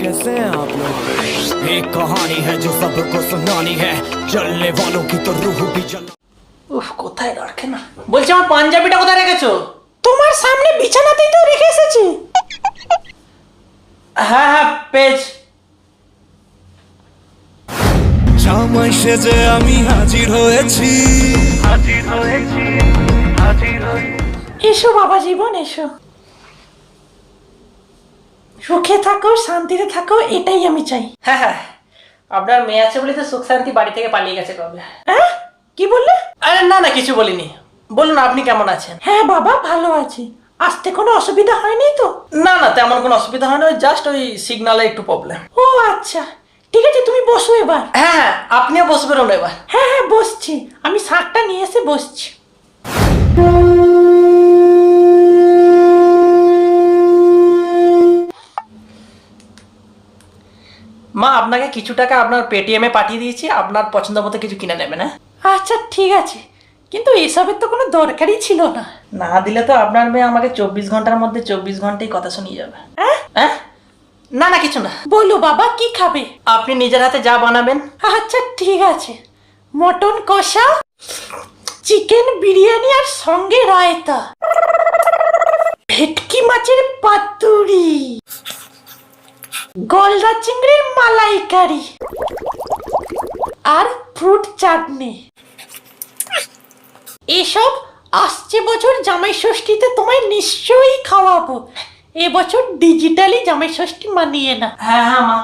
कैसे हैं आप लोग? एक कहानी है जो सबको सुनानी है, जलने वालों की तो रूह भी जला। উফ, কোথায় রাখে না বলছি, আমার পাঞ্জাবিটা কোথায় রেখেছো? তোমার সামনে বিছানাতেই তো রেখে এসেছি। হ্যাঁ হ্যাঁ, পেজ। জামাই সেজে আমি হাজির হয়েছি। এসো বাবা জীবন, এসো। সুখে থাকো, শান্তিতে থাকো, এটাই আমি চাই। হ্যাঁ হ্যাঁ, আপনার মেয়ে আছে বলে তো সুখ শান্তি বাড়ি থেকে পালিয়ে গেছে কবে। হ্যাঁ, কি বললে? আরে না না, কিছু বলিনি। বলুন আপনি কেমন আছেন? হ্যাঁ বাবা, ভালো আছি। আসতে কোনো অসুবিধা হয়নি তো? না না, তেমন কোনো অসুবিধা হয় না, ওই জাস্ট ওই সিগনালে একটু প্রবলেম। ও আচ্ছা, ঠিক আছে, তুমি বসো এবার। হ্যাঁ হ্যাঁ, আপনিও বসে বেরোন এবার। হ্যাঁ হ্যাঁ, বসছি। আমি শাকটা নিয়ে এসে বসছি। মা, আপনাকে কিছু টাকা আপনার পেটিএমে পাঠিয়ে দিয়েছি, আপনার পছন্দ মতো কিছু কিনে নেবেন। হ্যাঁ আচ্ছা ঠিক আছে, কিন্তু এসবের তো কোনো দরকারই ছিল না। না দিলে তো আপনার মেয়ে আমাকে 24 ঘন্টার মধ্যে 24 ঘন্টাই কথা শুনিয়ে যাবে। হ্যাঁ? হ্যাঁ, না না, কিছু না। বলো বাবা, কি খাবে? আপনি নিজের হাতে যা বানাবেন। আচ্ছা ঠিক আছে, মটন কষা, চিকেন বিরিয়ানি আর সঙ্গে রায়তা, ভেটকি মাছের পাতুরি, গলদা চিংড়ির মালাইকারি আর ফ্রুট চাটনি। এসব আসছে বছর জামাই ষষ্ঠীতে তোমায় নিশ্চয়ই খাওয়াবো। এবছর ডিজিটালি জামাই ষষ্ঠী মানিয়ে না। হ্যাঁ হ্যাঁ মা।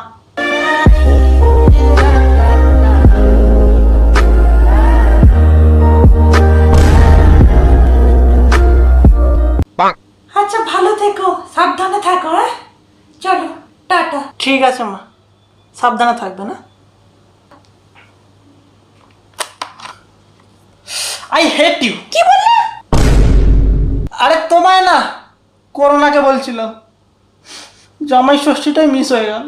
আচ্ছা, ভালো থেকো, সাবধানে থাকো। হ্যাঁ, চলো, টাটা। ঠিক আছে মা, সাবধানে থাকবে না। I hate you. কি বললে? আরে তোমায় না, করোনাকে বলছিলাম। জামাই ষষ্ঠীটাই মিস হয়ে গেল।